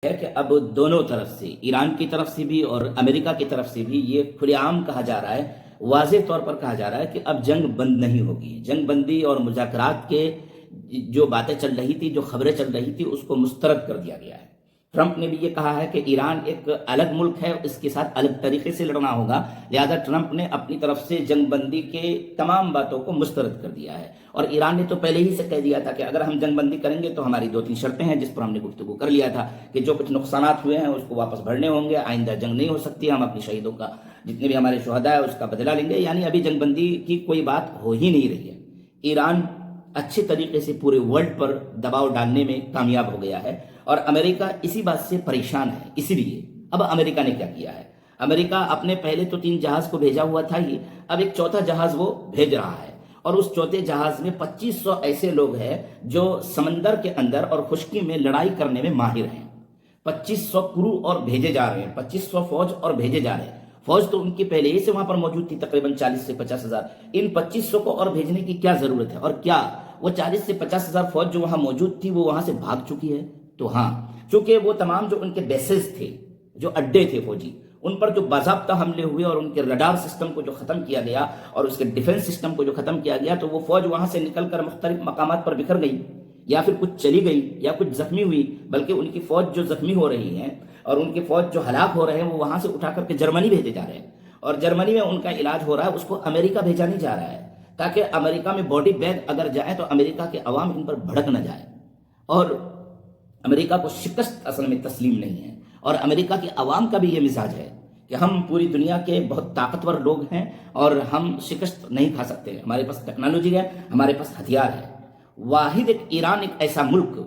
ہے کہ اب دونوں طرف سے، ایران کی طرف سے بھی اور امریکہ کی طرف سے بھی یہ کھلے عام کہا جا رہا ہے، واضح طور پر کہا جا رہا ہے کہ اب جنگ بند نہیں ہوگی۔ جنگ بندی اور مذاکرات کے جو باتیں چل رہی تھی، جو خبریں چل رہی تھی، اس کو مسترد کر دیا گیا ہے۔ ٹرمپ نے بھی یہ کہا ہے کہ ایران ایک الگ ملک ہے، اس کے ساتھ الگ طریقے سے لڑنا ہوگا، لہذا ٹرمپ نے اپنی طرف سے جنگ بندی کے تمام باتوں کو مسترد کر دیا ہے۔ اور ایران نے تو پہلے ہی سے کہہ دیا تھا کہ اگر ہم جنگ بندی کریں گے تو ہماری 2-3 شرطیں ہیں، جس پر ہم نے گفتگو کر لیا تھا کہ جو کچھ نقصانات ہوئے ہیں اس کو واپس بھرنے ہوں گے، آئندہ جنگ نہیں ہو سکتی، ہم اپنی شہیدوں کا، جتنے بھی ہمارے شہداء ہیں اس کا بدلہ لیں گے، یعنی ابھی جنگ بندی کی کوئی بات ہو ہی نہیں رہی ہے۔ ایران اچھے طریقے سے پورے ورلڈ پر دباؤ ڈالنے میں کامیاب ہو گیا ہے، اور امریکہ اسی بات سے پریشان ہے۔ اسی لیے اب امریکہ نے کیا کیا ہے، امریکہ اپنے پہلے تو 3 جہاز کو بھیجا ہوا تھا ہی، اب ایک چوتھا جہاز وہ بھیج رہا ہے، اور اس چوتھے جہاز میں 2500 ایسے لوگ ہیں جو سمندر کے اندر اور خشکی میں لڑائی کرنے میں ماہر ہیں۔ 2500 کرو اور بھیجے جا رہے ہیں، 2500 فوج اور بھیجے جا رہے ہیں۔ فوج تو ان کی پہلے ہی سے وہاں پر موجود تھی، تقریباً 40 سے 50 ہزار۔ ان 2500 کو اور بھیجنے کی کیا ضرورت ہے؟ اور کیا وہ 40 سے 50 ہزار فوج جو وہاں موجود تھی وہ وہاں سے بھاگ چکی ہے؟ تو ہاں، چونکہ وہ تمام جو ان کے بیسز تھے، جو اڈے تھے فوجی، ان پر جو باضابطہ حملے ہوئے اور ان کے رڈار سسٹم کو جو ختم کیا گیا اور اس کے ڈیفنس سسٹم کو جو ختم کیا گیا، تو وہ فوج وہاں سے نکل کر مختلف مقامات پر بکھر گئی، یا پھر کچھ چلی گئی یا کچھ زخمی ہوئی۔ بلکہ ان کی فوج جو زخمی ہو رہی ہے اور ان کی فوج جو ہلاک ہو رہے ہیں وہ وہاں سے اٹھا کر کے جرمنی بھیجے جا رہے ہیں، اور جرمنی میں ان کا علاج ہو رہا ہے، اس کو امریکہ بھیجا نہیں جا رہا ہے، تاکہ امریکہ میں باڈی بیگ اگر جائیں تو امریکہ کے عوام ان پر بھڑک نہ جائے۔ اور امریکہ کو شکست اصل میں تسلیم نہیں ہے، اور امریکہ کے عوام کا بھی یہ مزاج ہے کہ ہم پوری دنیا کے بہت طاقتور لوگ ہیں اور ہم شکست نہیں کھا سکتے، ہمارے پاس ٹیکنالوجی ہے، ہمارے پاس ہتھیار ہے۔ واحد ایران ایک ایسا ملک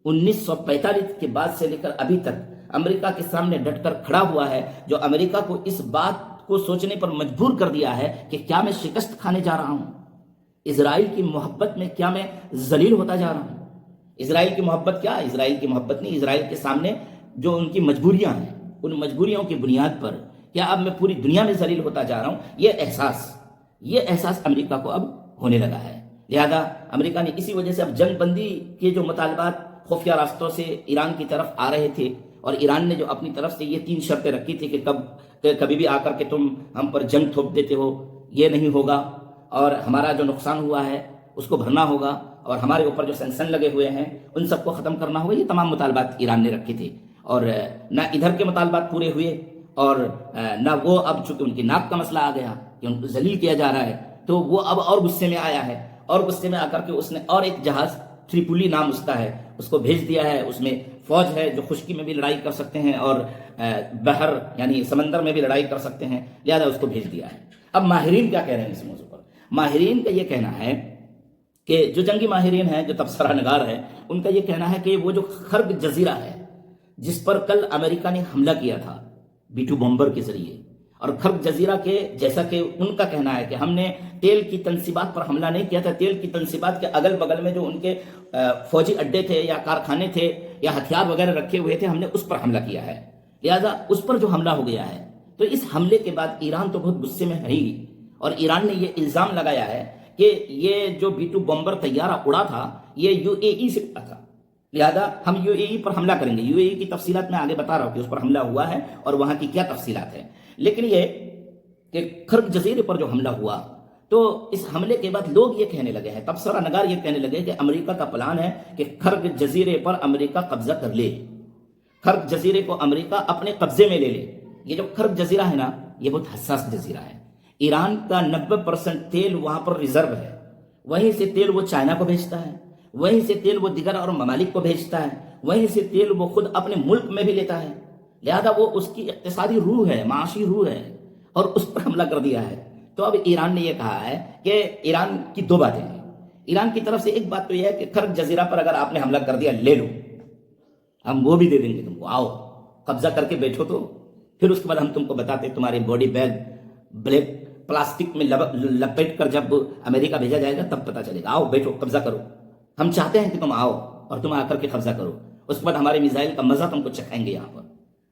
1945 کے بعد سے لے کر ابھی تک امریکہ کے سامنے ڈٹ کر کھڑا ہوا ہے، جو امریکہ کو اس بات کو سوچنے پر مجبور کر دیا ہے کہ کیا میں شکست کھانے جا رہا ہوں؟ اسرائیل کی محبت میں کیا میں ذلیل ہوتا جا رہا ہوں؟ اسرائیل کی محبت کیا؟ اسرائیل کی محبت نہیں، اسرائیل کے سامنے جو ان کی مجبوریاں ہیں، ان مجبوریوں کی بنیاد پر کیا اب میں پوری دنیا میں ذلیل ہوتا جا رہا ہوں؟ یہ احساس امریکہ کو اب ہونے لگا ہے۔ لہذا امریکہ نے اسی وجہ سے اب جنگ بندی کے جو مطالبات خفیہ راستوں سے ایران کی طرف آ رہے تھے، اور ایران نے جو اپنی طرف سے یہ 3 شرطیں رکھی تھی کہ کبھی بھی آ کر کے تم ہم پر جنگ تھوپ دیتے ہو، یہ نہیں ہوگا، اور ہمارا جو نقصان ہوا ہے اس کو بھرنا ہوگا، اور ہمارے اوپر جو سینکشن لگے ہوئے ہیں ان سب کو ختم کرنا ہوگا، یہ تمام مطالبات ایران نے رکھے تھے۔ اور نہ ادھر کے مطالبات پورے ہوئے، اور نہ وہ، اب چونکہ ان کی ناک کا مسئلہ آ گیا کہ ان کو ذلیل کیا جا رہا ہے، تو وہ اب اور غصے میں آیا ہے، اور غصے میں آ کر کے اس نے اور ایک جہاز، ٹریپولی نام اس کا ہے، اس کو بھیج دیا ہے۔ اس میں فوج ہے جو خشکی میں بھی لڑائی کر سکتے ہیں اور بحر یعنی سمندر میں بھی لڑائی کر سکتے ہیں، لہذا اس کو بھیج دیا ہے۔ اب ماہرین کیا کہہ رہے ہیں اس موضوع پر؟ ماہرین کا یہ کہنا ہے کہ جو جنگی ماہرین ہیں، جو تبصرہ نگار ہیں، ان کا یہ کہنا ہے کہ وہ جو خرگ جزیرہ ہے جس پر کل امریکہ نے حملہ کیا تھا B-2 بمبر کے ذریعے، اور خرگ جزیرہ کے جیسا کہ ان کا کہنا ہے کہ ہم نے تیل کی تنصیبات پر حملہ نہیں کیا تھا، تیل کی تنصیبات کے اگل بغل میں جو ان کے فوجی اڈے تھے یا کارخانے تھے یا ہتھیار وغیرہ رکھے ہوئے تھے، ہم نے اس پر حملہ کیا ہے، لہذا اس پر جو حملہ ہو گیا ہے۔ تو اس حملے کے بعد ایران تو بہت غصے میں ہے ہی، اور ایران نے یہ الزام لگایا ہے کہ یہ جو B-2 بمبر طیارہ اڑا تھا یہ UAE سے اڑا تھا، لہذا ہم UAE پر حملہ کریں گے۔ UAE کی تفصیلات میں آگے بتا رہا ہوں کہ اس پر حملہ ہوا ہے اور وہاں کی کیا تفصیلات ہیں، لیکن یہ کہ خرگ جزیرے پر جو حملہ ہوا، تو اس حملے کے بعد لوگ یہ کہنے لگے ہیں، تبصرہ نگار یہ کہنے لگے کہ امریکہ کا پلان ہے کہ خرگ جزیرے پر امریکہ قبضہ کر لے، خرگ جزیرے کو امریکہ اپنے قبضے میں لے لے۔ یہ جو خرگ جزیرہ ہے نا، یہ بہت حساس جزیرہ ہے، ایران کا 90% تیل وہاں پر ریزرو ہے، وہیں سے تیل وہ چائنا کو بھیجتا ہے، وہیں سے تیل وہ دیگر اور ممالک کو بھیجتا ہے، وہیں سے تیل وہ خود اپنے ملک میں بھی لیتا ہے، لہذا وہ اس کی اقتصادی روح ہے، معاشی روح ہے، اور اس پر حملہ کر دیا ہے۔ تو اب ایران نے یہ کہا ہے کہ ایران کی 2 باتیں ہیں۔ ایران کی طرف سے ایک بات تو یہ ہے کہ خرگ جزیرہ پر اگر آپ نے حملہ کر دیا، لے لو، ہم وہ بھی دے دیں گے تم کو، آؤ قبضہ کر کے بیٹھو، تو پھر اس کے بعد ہم تم کو بتاتے تمہارے باڈی بیگ بلیک پلاسٹک میں لپیٹ کر جب امریکہ بھیجا جائے گا تب پتہ چلے گا، آؤ بیٹھو قبضہ کرو، ہم چاہتے ہیں کہ تم آؤ اور تم آ کر کے قبضہ کرو، اس کے بعد ہمارے میزائل کا مزہ تم کو چکھائیں گے یہاں پر،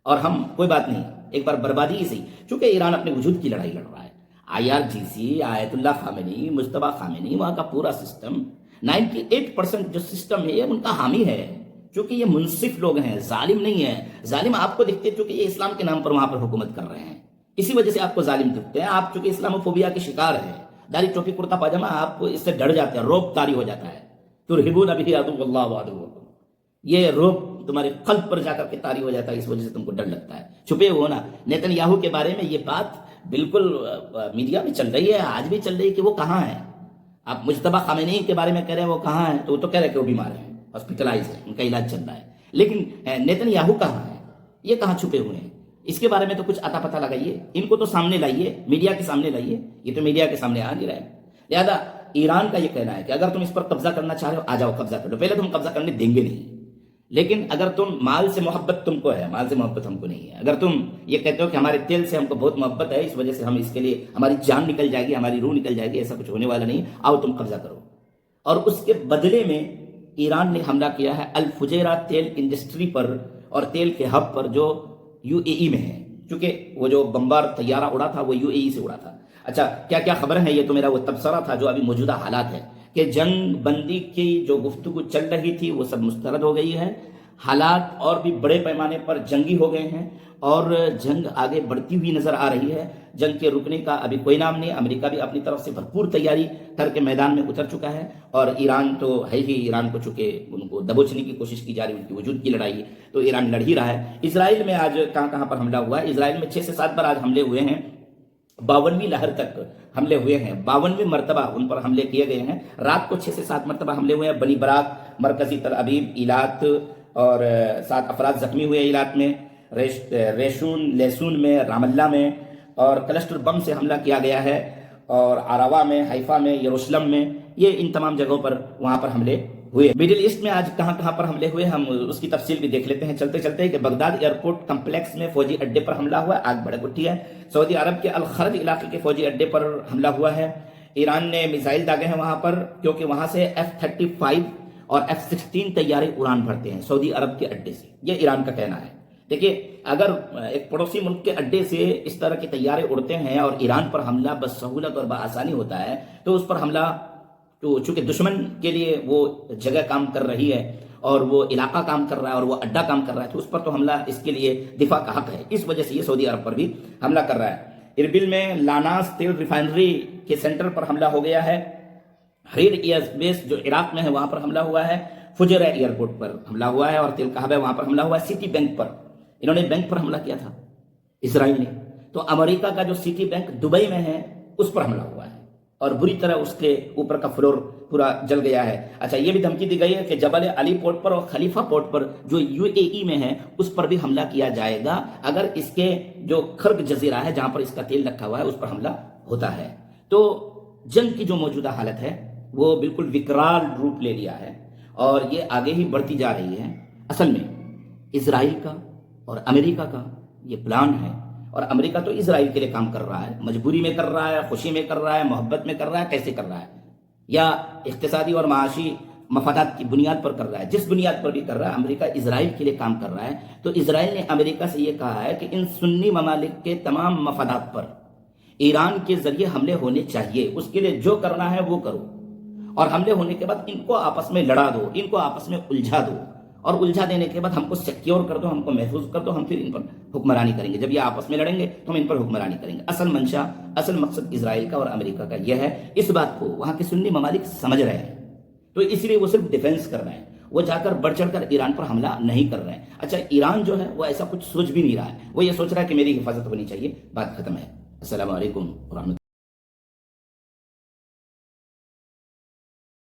اور ہم کوئی بات نہیں، ایک بار بربادی ہی صحیح، چونکہ ایران اپنے وجود کی لڑائی لڑ رہا ہے۔ IRGC، آیت اللہ خامنئی، مجتبیٰ خامنئی، وہاں کا پورا سسٹم 98% جو سسٹم ہے یہ ان کا حامی ہے، چونکہ یہ منصف لوگ ہیں، ظالم نہیں ہیں. ظالم آپ کو دکھتے چونکہ یہ اسلام کے نام پر وہاں پر حکومت کر رہے ہیں، اسی وجہ سے آپ کو ظالم دکھتے ہیں. آپ چونکہ اسلاموفوبیا کے شکار ہیں، داڑھی ٹوپی کرتا پاجامہ، آپ اس سے ڈر جاتے ہیں، روب طاری ہو جاتا ہے. ترہبون بہ عدو اللہ وعدوکم، یہ روب تمہارے قلب پر جا کر کے طاری ہو جاتا ہے، اس وجہ سے تم کو ڈر لگتا ہے. چھپے ہو نا. نیتن یاہو کے بارے میں یہ بات بالکل میڈیا میں چل رہی ہے، آج بھی چل رہی ہے کہ وہ کہاں ہے. آپ مجتبی خامنئی کے بارے میں کہہ رہے ہیں وہ کہاں ہے، تو وہ تو کہہ رہے کہ وہ بیمار ہیں، ہاسپٹلائز ہے، ان کا علاج چل رہا ہے. لیکن نیتن یاہو کہاں ہے، یہ کہاں چھپے ہوئے ہیں، اس کے بارے میں تو کچھ اتا پتہ لگائیے. ان کو تو سامنے لائیے، میڈیا کے سامنے لائیے. یہ تو میڈیا کے سامنے آ نہیں رہے. لہذا ایران کا یہ کہنا ہے کہ اگر تم اس پر قبضہ کرنا چاہ رہے ہو، آ جاؤ قبضہ کر لو. پہلے تم قبضہ کرنے دیں گے نہیں، لیکن اگر تم مال سے محبت تم کو ہے، مال سے محبت ہم کو نہیں ہے. اگر تم یہ کہتے ہو کہ ہمارے تیل سے ہم کو بہت محبت ہے، اس وجہ سے ہم اس کے لیے ہماری جان نکل جائے گی، ہماری روح نکل جائے گی، ایسا کچھ ہونے والا نہیں. آؤ تم قبضہ کرو. اور اس کے بدلے میں ایران نے حملہ کیا ہے الفجیرہ تیل انڈسٹری پر اور تیل کے ہب پر جو یو اے ای میں ہے، چونکہ وہ جو بمبار طیارہ اڑا تھا وہ یو اے ای سے اڑا تھا. اچھا کیا کیا خبر ہے، یہ تو میرا وہ تبصرہ تھا جو ابھی موجودہ حالات ہے کہ جنگ بندی کی جو گفتگو چل رہی تھی وہ سب مسترد ہو گئی ہے. حالات اور بھی بڑے پیمانے پر جنگی ہو گئے ہیں اور جنگ آگے بڑھتی ہوئی نظر آ رہی ہے. جنگ کے رکنے کا ابھی کوئی نام نہیں. امریکہ بھی اپنی طرف سے بھرپور تیاری کر کے میدان میں اتر چکا ہے، اور ایران تو ہے ہی. ایران کو چونکہ ان کو دبوچنے کی کوشش کی جا رہی ہے، ان کی وجود کی لڑائی، تو ایران لڑ ہی رہا ہے. اسرائیل میں آج کہاں کہاں پر حملہ ہوا ہے. اسرائیل میں 6 سے 7 بار آج حملے ہوئے ہیں. 52ویں لہر تک حملے ہوئے ہیں، 52ویں مرتبہ ان پر حملے کیے گئے ہیں. رات کو 6 سے 7 مرتبہ حملے ہوئے ہیں. بنی براق، مرکزی تل ابیب، ایلات، اور 7 افراد زخمی ہوئے ایلات میں، لیسون میں، رام اللہ میں، اور کلسٹر بم سے حملہ کیا گیا ہے، اور عراوا میں، حیفا میں، یروشلم میں. یہ ان تمام جگہوں پر وہاں پر حملے ہوئے. مڈل ایسٹ میں آج کہاں کہاں پر حملے ہوئے ہم اس کی تفصیل بھی دیکھ لیتے ہیں چلتے چلتے. کہ بغداد ایئرپورٹ کمپلیکس میں فوجی اڈے پر حملہ ہوا ہے، آگ بھڑک اٹھی ہے. سعودی عرب کے الخرج علاقے کے فوجی اڈے پر حملہ ہوا ہے. ایران نے میزائل داغے ہیں وہاں پر، کیونکہ وہاں سے F-35 اور F-16 طیارے اڑان بھرتے ہیں سعودی عرب کے اڈے سے. یہ ایران کا کہنا ہے. دیکھیے اگر ایک پڑوسی ملک کے اڈے سے اس طرح کے طیارے اڑتے ہیں اور ایران پر حملہ بسہولت اور بآسانی ہوتا ہے، تو اس پر حملہ تو چونکہ دشمن کے لیے وہ جگہ کام کر رہی ہے اور وہ علاقہ کام کر رہا ہے اور وہ اڈا کام کر رہا ہے، تو اس پر تو حملہ اس کے لیے دفاع کا حق ہے. اس وجہ سے یہ سعودی عرب پر بھی حملہ کر رہا ہے. اربل میں لاناس تیل ریفائنری کے سینٹر پر حملہ ہو گیا ہے. حریر ایئر بیس جو عراق میں ہے وہاں پر حملہ ہوا ہے. فجیرہ ایئرپورٹ پر حملہ ہوا ہے، اور تیل کہبہ وہاں پر حملہ ہوا ہے. سٹی بینک پر انہوں نے بینک پر حملہ کیا تھا اسرائیل نے، تو امریکہ کا جو سٹی بینک دبئی میں ہے اس پر حملہ ہوا ہے، اور بری طرح اس کے اوپر کا فلور پورا جل گیا ہے. اچھا یہ بھی دھمکی دی گئی ہے کہ جبل علی پورٹ پر اور خلیفہ پورٹ پر جو یو اے ای میں ہے اس پر بھی حملہ کیا جائے گا اگر اس کے جو خرگ جزیرہ ہے جہاں پر اس کا تیل رکھا ہوا ہے اس پر حملہ ہوتا ہے. تو جنگ کی جو موجودہ حالت ہے وہ بالکل وکرال روپ لے لیا ہے اور یہ آگے ہی بڑھتی جا رہی ہے. اصل میں اسرائیل کا اور امریکہ کا یہ پلان ہے، اور امریکہ تو اسرائیل کے لیے کام کر رہا ہے، مجبوری میں کر رہا ہے، خوشی میں کر رہا ہے، محبت میں کر رہا ہے، کیسے کر رہا ہے، یا اقتصادی اور معاشی مفادات کی بنیاد پر کر رہا ہے. جس بنیاد پر بھی کر رہا ہے، امریکہ اسرائیل کے لیے کام کر رہا ہے. تو اسرائیل نے امریکہ سے یہ کہا ہے کہ ان سنی ممالک کے تمام مفادات پر ایران کے ذریعے حملے ہونے چاہیے، اس کے لیے جو کرنا ہے وہ کرو، اور حملے ہونے کے بعد ان کو آپس میں لڑا دو، ان کو آپس میں الجھا دو، اور الجھا دینے کے بعد ہم کو سیکیور کر دو، ہم کو محفوظ کر دو، ہم پھر ان پر حکمرانی کریں گے. جب یہ آپس میں لڑیں گے تو ہم ان پر حکمرانی کریں گے. اصل منشا، اصل مقصد اسرائیل کا اور امریکہ کا یہ ہے. اس بات کو وہاں کے سنی ممالک سمجھ رہے ہیں، تو اس لیے وہ صرف ڈیفینس کر رہے ہیں، وہ جا کر بڑھ چڑھ کر ایران پر حملہ نہیں کر رہے ہیں. اچھا ایران جو ہے وہ ایسا کچھ سوچ بھی نہیں رہا ہے، وہ یہ سوچ رہا ہے کہ میری حفاظت ہونی چاہیے. بات ختم ہے. السلام علیکم ورحمۃ اللہ.